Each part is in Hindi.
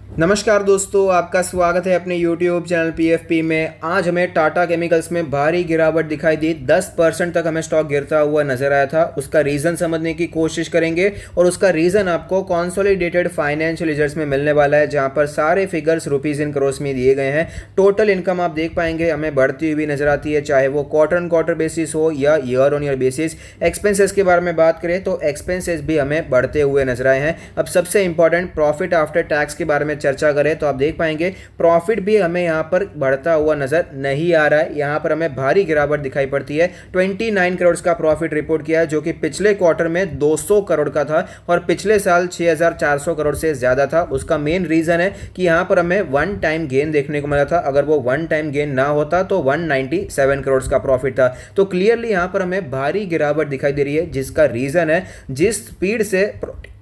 नमस्कार दोस्तों, आपका स्वागत है अपने YouTube चैनल PFP में। आज हमें टाटा केमिकल्स में भारी गिरावट दिखाई दी। 10% तक हमें स्टॉक गिरता हुआ नजर आया था। उसका रीज़न समझने की कोशिश करेंगे और उसका रीज़न आपको कंसोलिडेटेड फाइनेंशियल रिजल्ट्स में मिलने वाला है, जहां पर सारे फिगर्स रुपीज़ इन करोड़ में दिए गए हैं। टोटल इनकम आप देख पाएंगे हमें बढ़ती हुई नजर आती है, चाहे वो क्वार्टर ऑन क्वार्टर बेसिस हो या year on year basis. Expenses के बारे में बात करें तो एक्सपेंसेस भी हमें बढ़ते हुए नजर आए हैं। अब सबसे इंपॉर्टेंट प्रॉफिट आफ्टर टैक्स के बारे में चर्चा करें तो आप देख पाएंगे प्रॉफिट भी हमें यहां पर बढ़ता हुआ नजर नहीं आ रहा है। यहां पर हमें भारी गिरावट दिखाई पड़ती है। 29 करोड़ का प्रॉफिट रिपोर्ट किया है, जो कि पिछले क्वार्टर में 200 करोड़ का था और पिछले साल 6400 करोड़ से ज्यादा था। उसका मेन रीजन है कि यहां पर हमें वन टाइम गेन देखने को मिला था। अगर वो वन टाइम गेन ना होता तो 197 करोड़ का प्रॉफिट था। तो क्लियरली यहां पर हमें भारी गिरावट दिखाई दे रही है, जिसका रीजन है जिस स्पीड से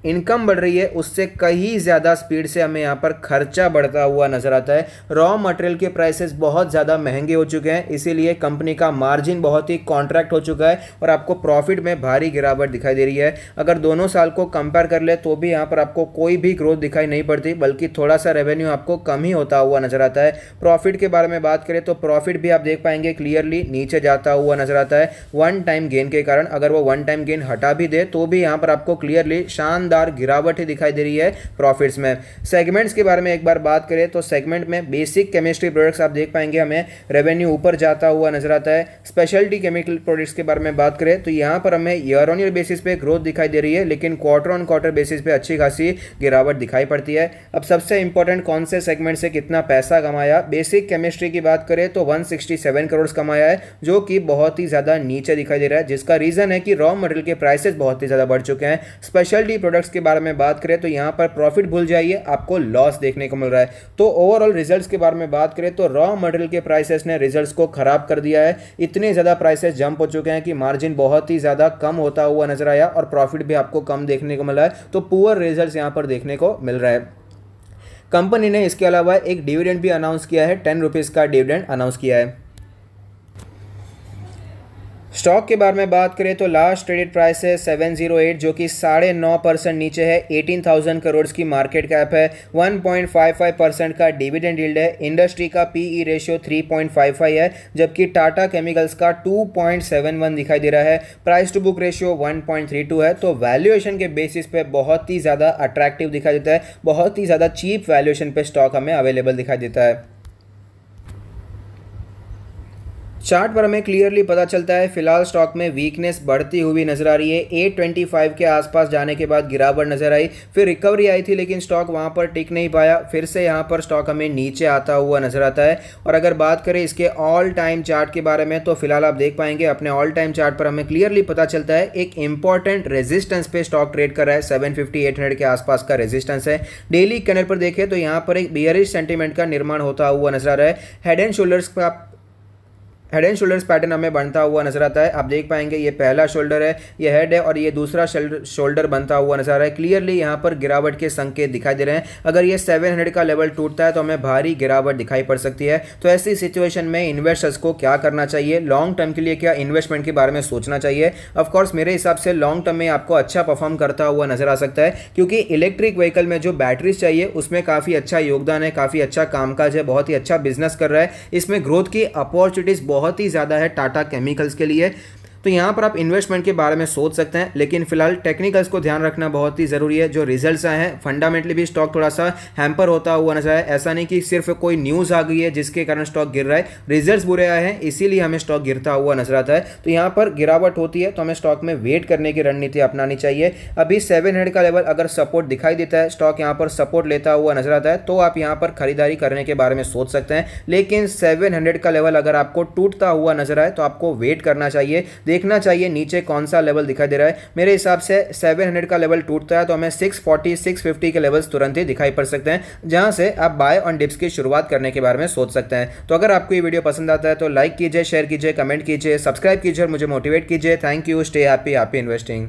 इनकम बढ़ रही है उससे कहीं ज़्यादा स्पीड से हमें यहाँ पर खर्चा बढ़ता हुआ नजर आता है। रॉ मटेरियल के प्राइसेस बहुत ज़्यादा महंगे हो चुके हैं, इसीलिए कंपनी का मार्जिन बहुत ही कॉन्ट्रैक्ट हो चुका है और आपको प्रॉफिट में भारी गिरावट दिखाई दे रही है। अगर दोनों साल को कंपेयर कर ले तो भी यहाँ पर आपको कोई भी ग्रोथ दिखाई नहीं पड़ती, बल्कि थोड़ा सा रेवेन्यू आपको कम ही होता हुआ नजर आता है। प्रॉफिट के बारे में बात करें तो प्रॉफिट भी आप देख पाएंगे क्लियरली नीचे जाता हुआ नजर आता है वन टाइम गेन के कारण। अगर वो वन टाइम गेन हटा भी दे तो भी यहाँ पर आपको क्लियरली शानदार गिरावट ही दिखाई दे रही है प्रॉफिट्स में। सेगमेंट्स के बारे में एक बार बात करें तो सेगमेंट में बेसिक केमिस्ट्री प्रोडक्ट्स आप देख पाएंगे हमें रेवेन्यू ऊपर जाता हुआ नजर आता है। स्पेशलिटी केमिकल प्रोडक्ट्स के बारे में बात करें तो यहां पर हमें ईयर ऑन ईयर बेसिस पे ग्रोथ दिखाई दे रही है, लेकिन क्वार्टर ऑन क्वार्टर बेसिस पे अच्छी खासी गिरावट दिखाई पड़ती है। अब सबसे इंपॉर्टेंट कौन से सेगमेंट से कितना पैसा कमाया, बेसिक केमिस्ट्री की बात करें तो 167 करोड़ कमाया है, जो कि बहुत ही ज्यादा नीचे दिखाई दे रहा है, जिसका रीजन है कि रॉ मटेरियल के प्राइसेस बहुत ही ज्यादा बढ़ चुके हैं। स्पेशलिटी प्रोडक्ट्स के बारे में बात करें तो यहां पर प्रॉफिट भूल जाइए, आपको लॉस देखने को मिल रहा है। तो ओवरऑल रिजल्ट्स के बारे में बात करें तो रॉ मटेरियल के प्राइसेस ने रिजल्ट्स को खराब कर दिया है। इतने ज्यादा प्राइसेस जंप हो चुके हैं कि मार्जिन बहुत ही ज्यादा कम होता हुआ नजर आया और प्रॉफिट भी आपको कम देखने को मिला है। तो पुअर रिजल्ट्स यहां पर देखने को मिल रहा है। कंपनी ने इसके अलावा एक डिविडेंड भी अनाउंस किया है, 10 रुपीज का डिविडेंड अनाउंस किया है। स्टॉक के बारे में बात करें तो लास्ट ट्रेडेड प्राइस है 708, जो कि 9.5% नीचे है। 18,000 करोड़ की मार्केट कैप है। 1.55% का डिविडेंड यील्ड है। इंडस्ट्री का पीई रेशियो 3.55 है, जबकि टाटा केमिकल्स का 2.71 दिखाई दे रहा है। प्राइस टू बुक रेशियो 1.32 है। तो वैल्यूएशन के बेसिस पे बहुत ही ज़्यादा अट्रैक्टिव दिखाई देता है, बहुत ही ज़्यादा चीप वैल्यूएशन पे स्टॉक हमें अवेलेबल दिखाई देता है। चार्ट पर हमें क्लियरली पता चलता है फिलहाल स्टॉक में वीकनेस बढ़ती हुई नजर आ रही है। 825 के आसपास जाने के बाद गिरावट नजर आई, फिर रिकवरी आई थी, लेकिन स्टॉक वहां पर टिक नहीं पाया। फिर से यहां पर स्टॉक हमें नीचे आता हुआ नजर आता है। और अगर बात करें इसके ऑल टाइम चार्ट के बारे में तो फिलहाल आप देख पाएंगे अपने ऑल टाइम चार्ट पर हमें क्लियरली पता चलता है एक इंपॉर्टेंट रेजिस्टेंस पे स्टॉक ट्रेड कर रहा है। 750-800 के आसपास का रेजिस्टेंस है। डेली कैंडल पर देखें तो यहां पर एक बियरिश सेंटीमेंट का निर्माण होता हुआ नजर आ रहा है। हेड एंड शोल्डर्स पैटर्न हमें बनता हुआ नजर आता है। आप देख पाएंगे ये पहला शोल्डर है, ये हेड है, और ये दूसरा शोल्डर बनता हुआ नजर आ रहा है। क्लियरली यहाँ पर गिरावट के संकेत दिखाई दे रहे हैं। अगर ये 700 का लेवल टूटता है तो हमें भारी गिरावट दिखाई पड़ सकती है। तो ऐसी सिचुएशन में इन्वेस्टर्स को क्या करना चाहिए, लॉन्ग टर्म के लिए क्या इन्वेस्टमेंट के बारे में सोचना चाहिए। ऑफकोर्स मेरे हिसाब से लॉन्ग टर्म में आपको अच्छा परफॉर्म करता हुआ नजर आ सकता है, क्योंकि इलेक्ट्रिक व्हीकल में जो बैटरीज चाहिए उसमें काफ़ी अच्छा योगदान है, काफ़ी अच्छा कामकाज है, बहुत ही अच्छा बिजनेस कर रहा है। इसमें ग्रोथ की अपॉर्चुनिटीज बहुत ही ज़्यादा है टाटा केमिकल्स के लिए। तो यहाँ पर आप इन्वेस्टमेंट के बारे में सोच सकते हैं, लेकिन फिलहाल टेक्निकल्स को ध्यान रखना बहुत ही ज़रूरी है। जो रिजल्ट्स आए हैं फंडामेंटली भी स्टॉक थोड़ा सा हैम्पर होता हुआ नजर आया। ऐसा नहीं कि सिर्फ कोई न्यूज़ आ गई है जिसके कारण स्टॉक गिर रहा है, रिजल्ट्स बुरे आए हैं इसीलिए हमें स्टॉक गिरता हुआ नजर आता है। तो यहाँ पर गिरावट होती है तो हमें स्टॉक में वेट करने की रणनीति अपनानी चाहिए। अभी 700 का लेवल अगर सपोर्ट दिखाई देता है, स्टॉक यहाँ पर सपोर्ट लेता हुआ नजर आता है, तो आप यहाँ पर खरीदारी करने के बारे में सोच सकते हैं। लेकिन 700 का लेवल अगर आपको टूटता हुआ नजर आए तो आपको वेट करना चाहिए, देखना चाहिए नीचे कौन सा लेवल दिखाई दे रहा है। मेरे हिसाब से 700 का लेवल टूटता है तो हमें 640 650 के लेवल्स तुरंत ही दिखाई पड़ सकते हैं, जहां से आप बाय ऑन डिप्स की शुरुआत करने के बारे में सोच सकते हैं। तो अगर आपको ये वीडियो पसंद आता है तो लाइक कीजिए, शेयर कीजिए, कमेंट कीजिए, सब्सक्राइब कीजिए और मुझे मोटिवेट कीजिए। Thank you, stay happy, happy investing.